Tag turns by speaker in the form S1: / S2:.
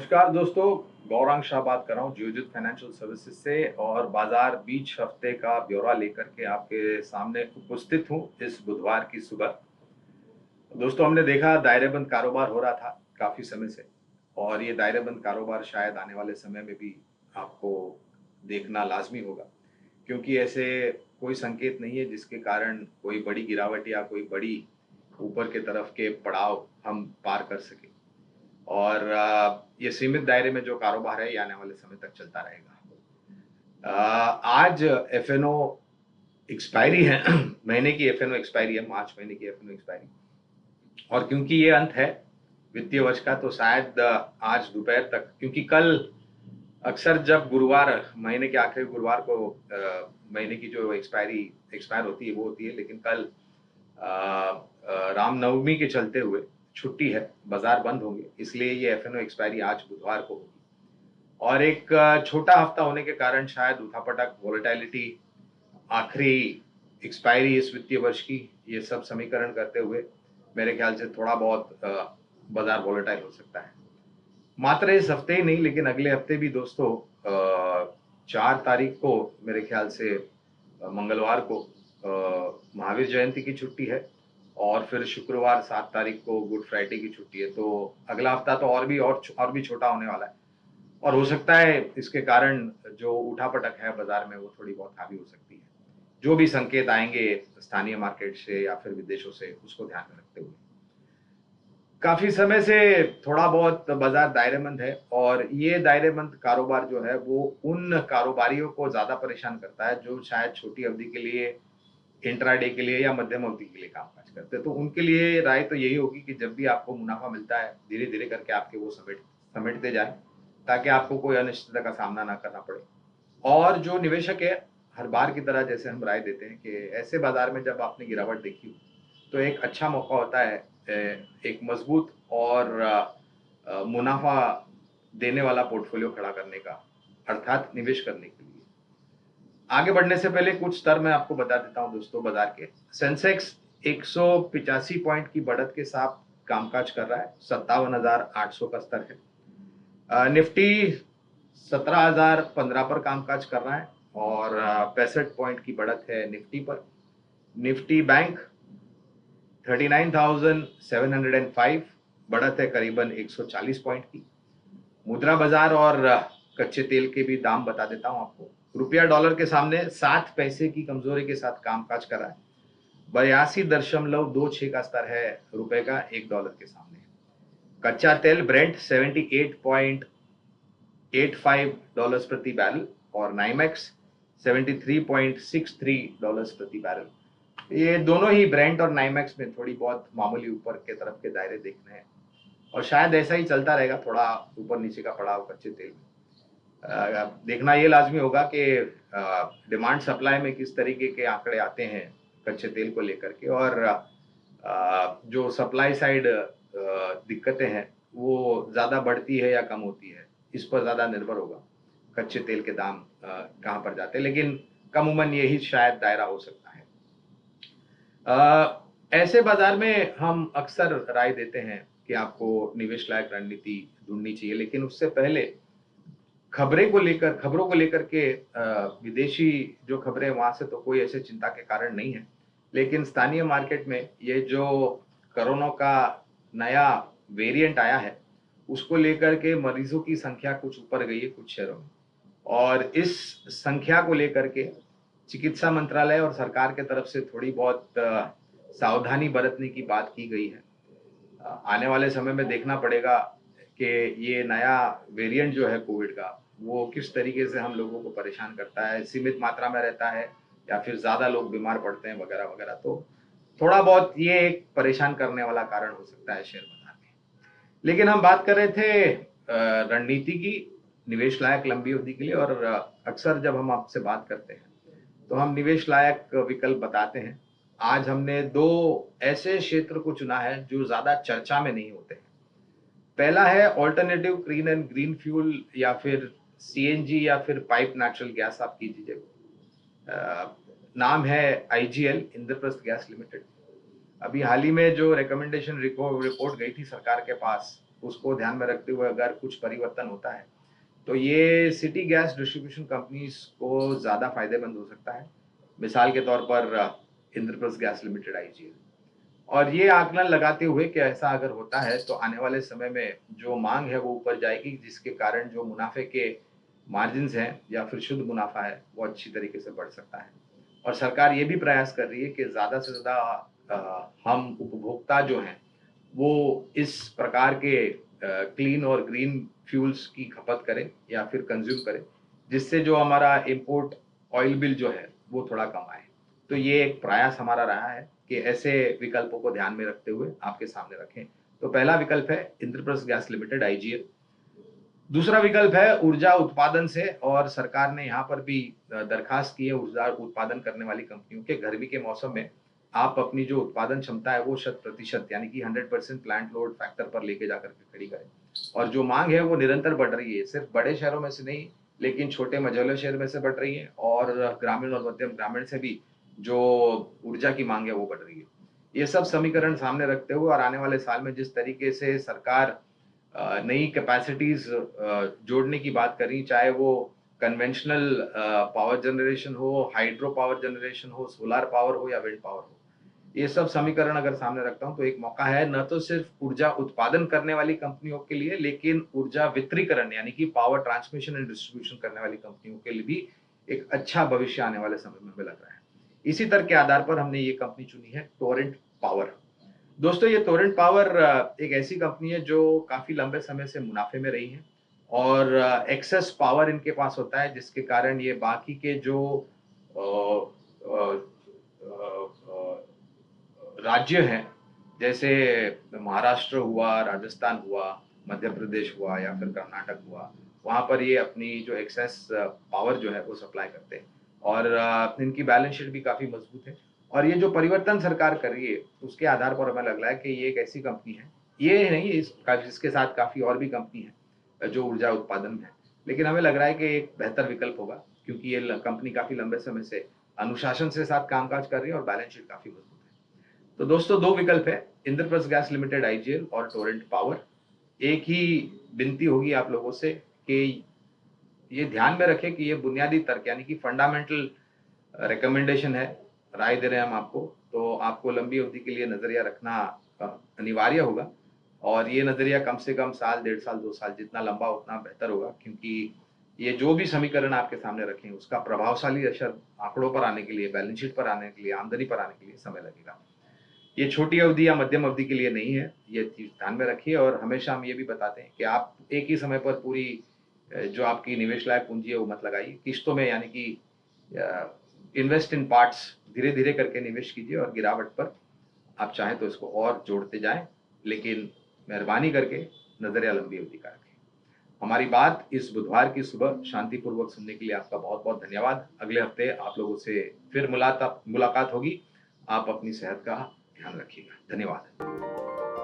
S1: नमस्कार दोस्तों। गौरांग शाह बात कर रहा हूँ जियोजित फाइनेंशियल सर्विसेज से और बाजार बीच हफ्ते का ब्यौरा लेकर के आपके सामने उपस्थित हूँ इस बुधवार की सुबह। दोस्तों, हमने देखा दायरेबंद कारोबार हो रहा था काफी समय से और ये दायरेबंद कारोबार शायद आने वाले समय में भी आपको देखना लाजमी होगा, क्योंकि ऐसे कोई संकेत नहीं है जिसके कारण कोई बड़ी गिरावट या कोई बड़ी ऊपर के तरफ के पड़ाव हम पार कर सके। और ये सीमित दायरे में जो कारोबार है ये आने वाले समय तक चलता रहेगा। आज एफएनओ एक्सपायरी है महीने की एफएनओ एक्सपायरी है, मार्च महीने की एफएनओ एक्सपायरी। और क्योंकि ये अंत है वित्तीय वर्ष का, तो शायद आज दोपहर तक, क्योंकि कल अक्सर जब गुरुवार महीने के आखिरी गुरुवार को महीने की जो एक्सपायर होती है वो होती है, लेकिन कल रामनवमी के चलते हुए छुट्टी है, बाजार बंद होंगे, इसलिए ये एफएनओ एक्सपायरी आज बुधवार को होगी। और एक छोटा हफ्ता होने के कारण शायद उठापटक, वॉलेटिलिटी, आखिरी एक्सपायरी इस वित्तीय वर्ष की, ये सब समीकरण करते हुए मेरे ख्याल से थोड़ा बहुत बाजार वॉलेटाइल हो सकता है। मात्र इस हफ्ते ही नहीं, लेकिन अगले हफ्ते भी दोस्तों 4 तारीख को मेरे ख्याल से मंगलवार को महावीर जयंती की छुट्टी है और फिर शुक्रवार 7 तारीख को गुड फ्राइडे की छुट्टी है। तो अगला हफ्ता तो और भी छोटा होने वाला है और हो सकता है इसके कारण जो उठापटक है बाजार में वो थोड़ी बहुत हावी हो सकती है। जो भी संकेत आएंगे स्थानीय मार्केट से या फिर विदेशों से, उसको ध्यान में रखते हुए काफी समय से थोड़ा बहुत बाजार दायरेमंद है और ये दायरेमंद कारोबार जो है वो उन कारोबारियों को ज्यादा परेशान करता है जो शायद छोटी अवधि के लिए, इंट्राडे के लिए या मध्यम अवधि के लिए कामकाज करते हैं। तो उनके लिए राय तो यही होगी कि जब भी आपको मुनाफा मिलता है धीरे धीरे करके आपके वो समेटते जाए, ताकि आपको कोई अनिश्चितता का सामना ना करना पड़े। और जो निवेशक है, हर बार की तरह जैसे हम राय देते हैं कि ऐसे बाजार में जब आपने गिरावट देखी हो तो एक अच्छा मौका होता है एक मजबूत और मुनाफा देने वाला पोर्टफोलियो खड़ा करने का, अर्थात निवेश करने के लिए। आगे बढ़ने से पहले कुछ स्तर मैं आपको बता देता हूं दोस्तों बाजार के। सेंसेक्स 185 पॉइंट की बढ़त के साथ कामकाज कर रहा है, 57,800 का स्तर है। निफ्टी 17,015 पर कामकाज कर रहा है और 65 पॉइंट की बढ़त है निफ्टी पर। निफ्टी बैंक 39,705, बढ़त है करीबन 140 पॉइंट की। मुद्रा बाजार और कच्चे तेल के भी दाम बता देता हूं आपको। रुपया डॉलर के सामने 7 पैसे की कमजोरी के साथ कामकाज कर रहा है। 82.26 का स्तर है रुपए का $1 के सामने। कच्चा तेल ब्रेंट 78.85 डॉलर्स प्रति बैरल और नाइमेक्स 73.63 डॉलर्स प्रति बैरल। ये दोनों ही ब्रेंट और नाइमेक्स में थोड़ी बहुत मामूली ऊपर के तरफ के दायरे देखने हैं और शायद ऐसा ही चलता रहेगा, थोड़ा ऊपर नीचे का पड़ाव कच्चे तेल में। देखना ये लाजमी होगा कि डिमांड सप्लाई में किस तरीके के आंकड़े आते हैं कच्चे तेल को लेकर के, और जो सप्लाई साइड दिक्कतें हैं वो ज़्यादा बढ़ती है या कम होती है, इस पर ज़्यादा निर्भर होगा कच्चे तेल के दाम कहाँ पर जाते हैं। लेकिन कमूमन यही शायद दायरा हो सकता है। ऐसे बाजार में हम अक्सर राय देते हैं कि आपको निवेश लायक रणनीति ढूंढनी चाहिए, लेकिन उससे पहले खबरों को लेकर के विदेशी जो खबरें, वहां से तो कोई ऐसे चिंता के कारण नहीं है, लेकिन स्थानीय मार्केट में ये जो कोरोना का नया वेरिएंट आया है उसको लेकर के मरीजों की संख्या कुछ ऊपर गई है कुछ शहरों में, और इस संख्या को लेकर के चिकित्सा मंत्रालय और सरकार के तरफ से थोड़ी बहुत सावधानी बरतने की बात की गई है। आने वाले समय में देखना पड़ेगा कि ये नया वेरिएंट जो है कोविड का, वो किस तरीके से हम लोगों को परेशान करता है, सीमित मात्रा में रहता है या फिर ज्यादा लोग बीमार पड़ते हैं वगैरह वगैरह। तो थोड़ा बहुत ये एक परेशान करने वाला कारण हो सकता है शेयर बाजार में। लेकिन हम बात कर रहे थे रणनीति की, निवेश लायक लंबी अवधि के लिए, और अक्सर जब हम आपसे बात करते हैं तो हम निवेश लायक विकल्प बताते हैं। आज हमने 2 ऐसे क्षेत्र को चुना है जो ज्यादा चर्चा में नहीं होते हैं। पहला है alternative clean and green fuel या फिर सीएनजी या फिर पाइप नेचुरल गैस, आप कीजिए। नाम है आईजीएल, इंद्रप्रस्थ गैस लिमिटेड। अभी हाल ही में जो रिकमेंडेशन रिपोर्ट गई थी सरकार के पास, उसको ध्यान में रखते हुए अगर कुछ परिवर्तन होता है तो ये सिटी गैस डिस्ट्रीब्यूशन कंपनीज को ज़्यादा फायदेमंद हो सकता है। मिसाल के तौर पर इंद्रप्रस्थ गैस लिमिटेड आईजीएल। और ये आकलन लगाते हुए कि ऐसा अगर होता है तो आने वाले समय में जो मांग है वो ऊपर जाएगी, जिसके कारण जो मुनाफे के मार्जिन्स हैं या फिर शुद्ध मुनाफा है वो अच्छी तरीके से बढ़ सकता है। और सरकार ये भी प्रयास कर रही है कि ज़्यादा से ज़्यादा हम उपभोक्ता जो हैं वो इस प्रकार के क्लीन और ग्रीन फ्यूल्स की खपत करें या फिर कंज्यूम करें, जिससे जो हमारा इम्पोर्ट ऑयल बिल जो है वो थोड़ा कम आए। तो ये एक प्रयास हमारा रहा है कि ऐसे विकल्पों को ध्यान में रखते हुए आपके सामने रखें। तो पहला विकल्प है इंद्रप्रस्थ गैस लिमिटेड आईजीएल। दूसरा विकल्प है ऊर्जा उत्पादन से, और सरकार ने यहाँ पर भी दरखास्त की है ऊर्जा उत्पादन करने वाली कंपनियों के गर्मी के मौसम में आप अपनी जो उत्पादन क्षमता है वो 100% यानी कि 100% प्लांट लोड फैक्टर पर लेके जाकर के खड़ी करें। और जो मांग है वो निरंतर बढ़ रही है, सिर्फ बड़े शहरों में से नहीं लेकिन छोटे मझौले शहर में से बढ़ रही है, और ग्रामीण और मध्यम ग्रामीण से भी जो ऊर्जा की मांग है वो बढ़ रही है। ये सब समीकरण सामने रखते हुए और आने वाले साल में जिस तरीके से सरकार नई कैपेसिटीज जोड़ने की बात करी, चाहे वो कन्वेंशनल पावर जनरेशन हो, हाइड्रो पावर जनरेशन हो, सोलार पावर हो या विंड पावर हो, ये सब समीकरण अगर सामने रखता हूँ तो एक मौका है न तो सिर्फ ऊर्जा उत्पादन करने वाली कंपनियों के लिए, लेकिन ऊर्जा वितरीकरण यानी कि पावर ट्रांसमिशन एंड डिस्ट्रीब्यूशन करने वाली कंपनियों के लिए भी एक अच्छा भविष्य आने वाले समय में हमें लग रहा है। इसी तर्क के आधार पर हमने ये कंपनी चुनी है, टोरेंट पावर। दोस्तों, ये टोरेंट पावर एक ऐसी कंपनी है जो काफी लंबे समय से मुनाफे में रही है, और एक्सेस पावर इनके पास होता है, जिसके कारण ये बाकी के जो अ, अ, अ, राज्य हैं, जैसे महाराष्ट्र हुआ, राजस्थान हुआ, मध्य प्रदेश हुआ या फिर कर्नाटक हुआ, वहाँ पर ये अपनी जो एक्सेस पावर जो है वो सप्लाई करते हैं। और इनकी बैलेंस शीट भी काफ़ी मजबूत है। और ये जो परिवर्तन सरकार कर रही है, उसके आधार पर हमें लग रहा है कि ये एक ऐसी कंपनी है, ये नहीं इसके साथ काफ़ी और भी कंपनी है जो ऊर्जा उत्पादन में है। लेकिन हमें लग रहा है कि एक बेहतर विकल्प होगा, क्योंकि ये कंपनी काफ़ी लंबे समय से अनुशासन से साथ कामकाज कर रही है और बैलेंस शीट काफ़ी मजबूत है। तो दोस्तों, दो विकल्प है, इंद्रप्रस्थ गैस लिमिटेड आईजीएल और टोरेंट पावर। एक ही विनती होगी आप लोगों से कि ये ध्यान में रखें कि ये बुनियादी तर्क यानी कि फंडामेंटल रिकमेंडेशन है, राय दे रहे हैं हम आपको। तो आपको लंबी अवधि के लिए नजरिया रखना अनिवार्य होगा, और ये नजरिया कम से कम साल, 1.5 साल, 2 साल जितना लंबा उतना बेहतर होगा, क्योंकि ये जो भी समीकरण आपके सामने रखे हैं उसका प्रभावशाली असर आंकड़ों पर आने के लिए, बैलेंस शीट पर आने के लिए, आमदनी पर आने के लिए समय लगेगा। ये छोटी अवधि या मध्यम अवधि के लिए नहीं है, ये चीज ध्यान में रखिए। और हमेशा हम ये भी बताते हैं कि आप एक ही समय पर पूरी जो आपकी निवेश लायक पूंजी है वो मत लगाइए, किस्तों में यानी कि इन्वेस्ट इन पार्ट्स, धीरे धीरे करके निवेश कीजिए, और गिरावट पर आप चाहें तो इसको और जोड़ते जाएं, लेकिन मेहरबानी करके नजरिया लंबी अवधि का रखें। हमारी बात इस बुधवार की सुबह शांतिपूर्वक सुनने के लिए आपका बहुत बहुत धन्यवाद। अगले हफ्ते आप लोगों से फिर मुलाकात होगी। आप अपनी सेहत का ध्यान रखिएगा। धन्यवाद।